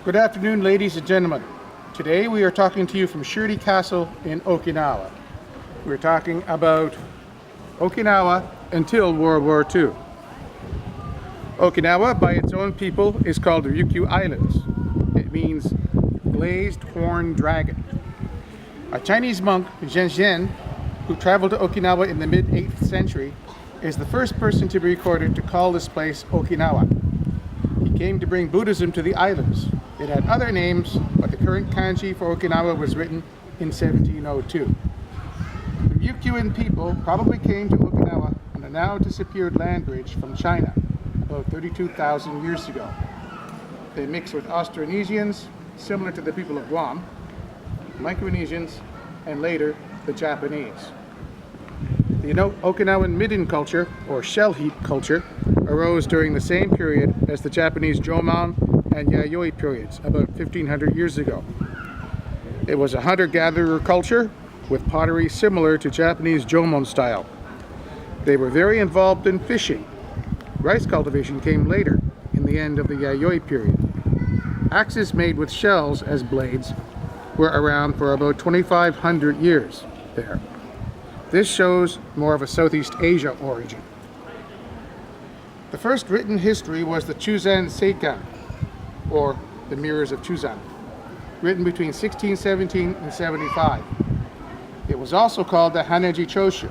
Good afternoon, ladies and gentlemen. Today we are talking to you from Shuri Castle in Okinawa. We're talking about Okinawa until World War II. Okinawa, by its own people, is called the Ryukyu Islands. It means glazed horn dragon. A Chinese monk, Zhen, who traveled to Okinawa in the mid-8th century, is the first person to be recorded to call this place Okinawa. He came to bring Buddhism to the islands. It had other names, but the current kanji for Okinawa was written in 1702. The Ryukyuan people probably came to Okinawa on a now disappeared land bridge from China about 32,000 years ago. They mixed with Austronesians, similar to the people of Guam, Micronesians, and later the Japanese. The Okinawan midden culture, or shell heap culture, arose during the same period as the Japanese Jomon and Yayoi periods, about 1500 years ago. It was a hunter-gatherer culture with pottery similar to Japanese Jomon style. They were very involved in fishing. Rice cultivation came later, in the end of the Yayoi period. Axes made with shells as blades were around for about 2,500 years there. This shows more of a Southeast Asia origin. The first written history was the Chuzan Seikan, or the Mirrors of Chuzan, written between 1617 and 75. It was also called the Hanaji Choshu.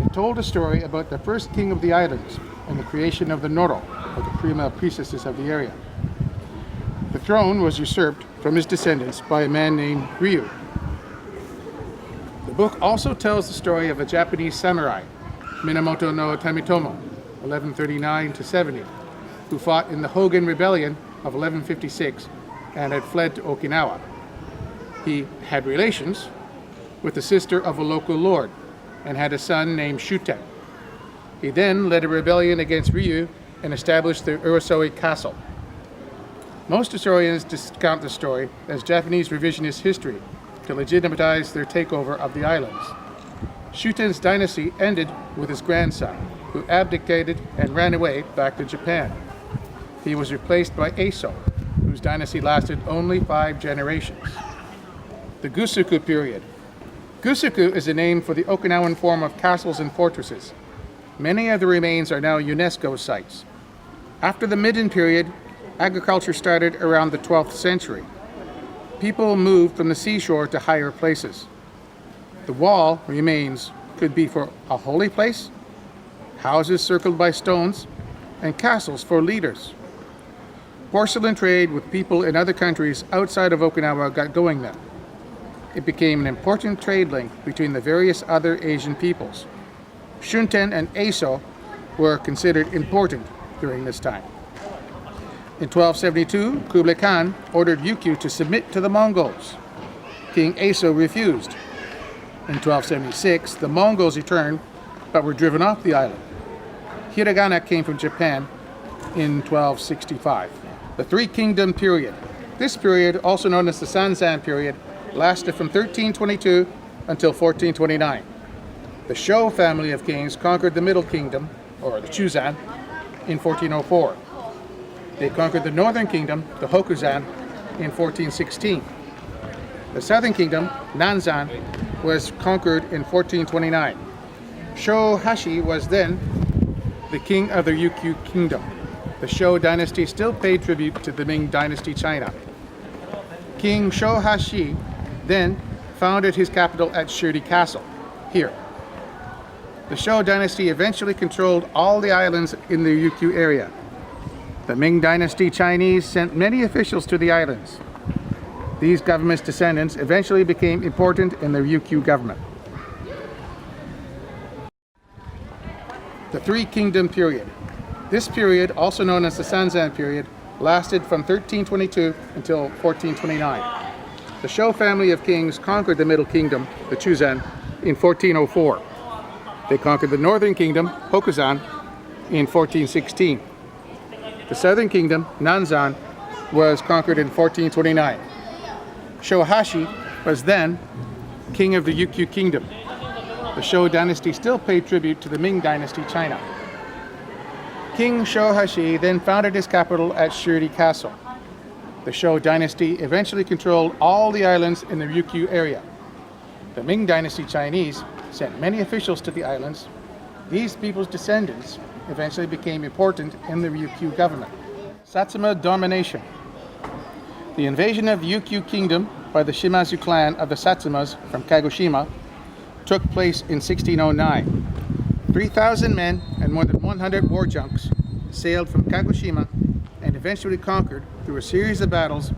It told a story about the first king of the islands and the creation of the Noro, or the female priestesses of the area. The throne was usurped from his descendants by a man named Ryu. The book also tells the story of a Japanese samurai, Minamoto no Tamitomo, 1139 to 70, who fought in the Hogan Rebellion of 1156 and had fled to Okinawa. He had relations with the sister of a local lord and had a son named Shuten. He then led a rebellion against Ryu and established the Shuri Castle. Most historians discount the story as Japanese revisionist history to legitimize their takeover of the islands. Shuten's dynasty ended with his grandson, who abdicated and ran away back to Japan. He was replaced by Eiso, whose dynasty lasted only 5 generations. The Gusuku period. Gusuku is a name for the Okinawan form of castles and fortresses. Many of the remains are now UNESCO sites. After the Midden period, agriculture started around the 12th century. People moved from the seashore to higher places. The wall remains could be for a holy place, houses circled by stones, and castles for leaders. Porcelain trade with people in other countries outside of Okinawa got going then. It became an important trade link between the various other Asian peoples. Shunten and Eiso were considered important during this time. In 1272, Kublai Khan ordered Ryukyu to submit to the Mongols. King Eiso refused. In 1276, the Mongols returned, but were driven off the island. Hiragana came from Japan in 1265. The Three Kingdom period. This period, also known as the Sanzan period, lasted from 1322 until 1429. The Sho family of kings conquered the Middle Kingdom, or the Chuzan, in 1404. They conquered the Northern Kingdom, the Hokuzan, in 1416. The Southern Kingdom, Nanzan, was conquered in 1429. Sho Hashi was then the king of the Ryukyu Kingdom. The Sho dynasty still paid tribute to the Ming Dynasty China. King Sho Hashi then founded his capital at Shuri Castle, here. The Sho dynasty eventually controlled all the islands in the Ryukyu area. The Ming Dynasty Chinese sent many officials to the islands. These government's descendants eventually became important in the Ryukyu government. The Three Kingdom period. This period, also known as the Sanzan period, lasted from 1322 until 1429. The Sho family of kings conquered the Middle Kingdom, the Chuzan, in 1404. They conquered the Northern Kingdom, Hokuzan, in 1416. The Southern Kingdom, Nanzan, was conquered in 1429. Shohashi was then king of the Ryukyu Kingdom. The Sho dynasty still paid tribute to the Ming Dynasty China. King Shohashi then founded his capital at Shuri Castle. The Shou dynasty eventually controlled all the islands in the Ryukyu area. The Ming dynasty Chinese sent many officials to the islands. These people's descendants eventually became important in the Ryukyu government. Satsuma domination. The invasion of the Ryukyu kingdom by the Shimazu clan of the Satsumas from Kagoshima took place in 1609. 3,000 men and more than 100 war junks sailed from Kagoshima and eventually conquered, through a series of battles,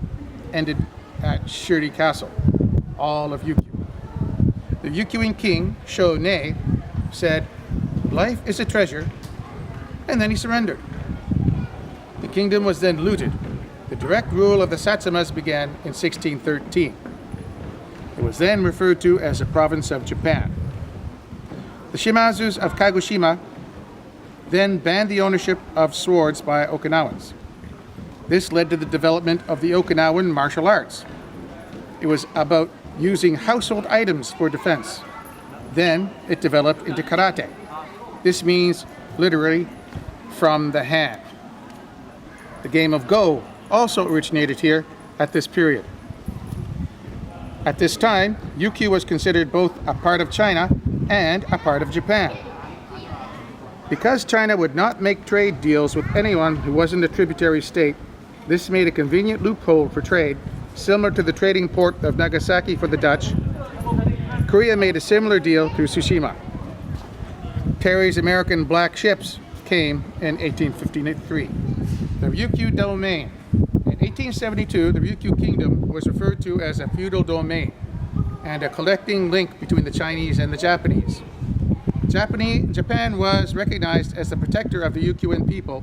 ended at Shuri Castle, all of Ryukyu. The Ryukyuan king, Shou said, "Life is a treasure," and then he surrendered. The kingdom was then looted. The direct rule of the Satsumas began in 1613. It was then referred to as a province of Japan. The Shimazus of Kagoshima then banned the ownership of swords by Okinawans. This led to the development of the Okinawan martial arts. It was about using household items for defense. Then it developed into karate. This means literally from the hand. The game of Go also originated here at this period. At this time, Ryukyu was considered both a part of China and a part of Japan. Because China would not make trade deals with anyone who wasn't a tributary state, this made a convenient loophole for trade, similar to the trading port of Nagasaki for the Dutch. Korea made a similar deal through Tsushima. Terry's American black ships came in 1853. The Ryukyu domain. In 1872, the Ryukyu kingdom was referred to as a feudal domain and a collecting link between the Chinese and the Japanese. Japan was recognized as the protector of the Ryukyuan people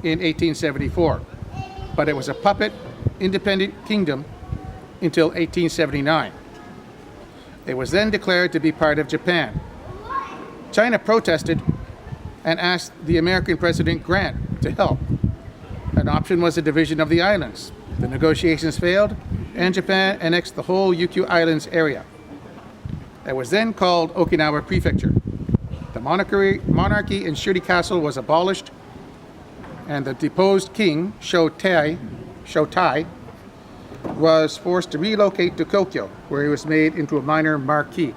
in 1874, but it was a puppet, independent kingdom until 1879. It was then declared to be part of Japan. China protested and asked the American President Grant to help. An option was a division of the islands. The negotiations failed, and Japan annexed the whole Ryukyu Islands area. It was then called Okinawa Prefecture. The monarchy in Shuri Castle was abolished, and the deposed king, Shotai, was forced to relocate to Tokyo, where he was made into a minor marquis.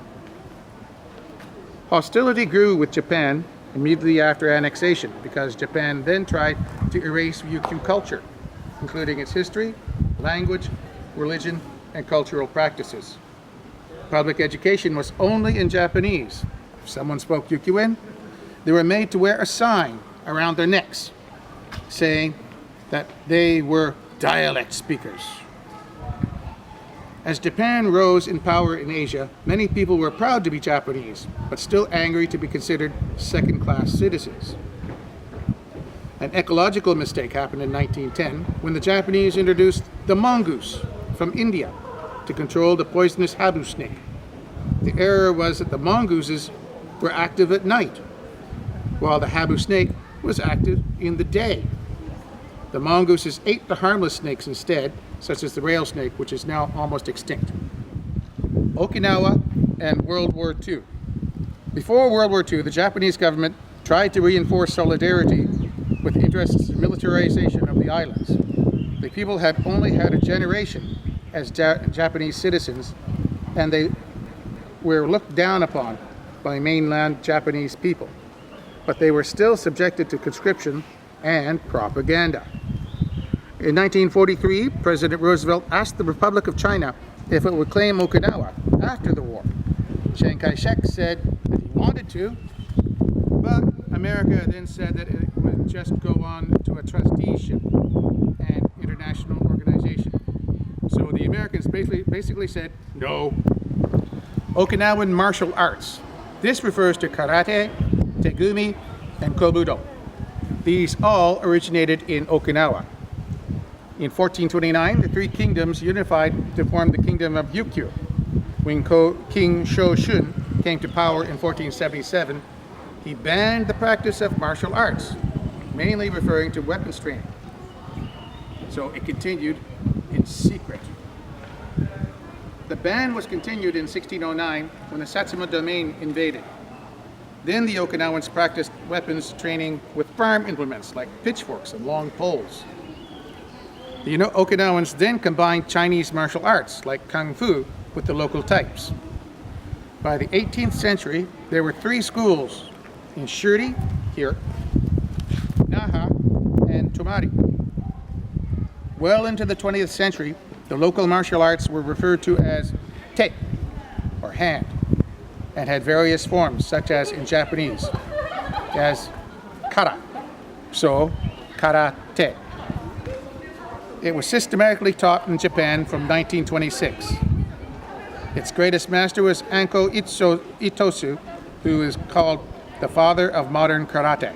Hostility grew with Japan immediately after annexation, because Japan then tried to erase Ryukyu culture, including its history, language, religion, and cultural practices. Public education was only in Japanese. If someone spoke Ryukyuan, they were made to wear a sign around their necks saying that they were dialect speakers. As Japan rose in power in Asia, many people were proud to be Japanese, but still angry to be considered second-class citizens. An ecological mistake happened in 1910 when the Japanese introduced the mongoose from India to control the poisonous habu snake. The error was that the mongooses were active at night, while the habu snake was active in the day. The mongooses ate the harmless snakes instead, such as the rail snake, which is now almost extinct. Okinawa and World War II. Before World War II, the Japanese government tried to reinforce solidarity with interests in militarization of the islands. The people had only had a generation as Japanese citizens, and they were looked down upon by mainland Japanese people. But they were still subjected to conscription and propaganda. In 1943, President Roosevelt asked the Republic of China if it would claim Okinawa after the war. Chiang Kai-shek said that he wanted to, but America then said that it would just go on to a trusteeship and international organization. So the Americans basically said no. Okinawan martial arts. This refers to karate, tegumi, and kobudo. These all originated in Okinawa. In 1429, the three kingdoms unified to form the kingdom of Ryukyu. When King Shoshun came to power in 1477, he banned the practice of martial arts, mainly referring to weapons training. So it continued in secret. The ban was continued in 1609 when the Satsuma domain invaded. Then the Okinawans practiced weapons training with farm implements like pitchforks and long poles. The Okinawans then combined Chinese martial arts, like Kung Fu, with the local types. By the 18th century, there were 3 schools in Shuri, here, Naha, and Tomari. Well into the 20th century, the local martial arts were referred to as te, or hand, and had various forms, such as in Japanese, as kara, so karate. It was systematically taught in Japan from 1926. Its greatest master was Anko Itosu, who is called the father of modern karate.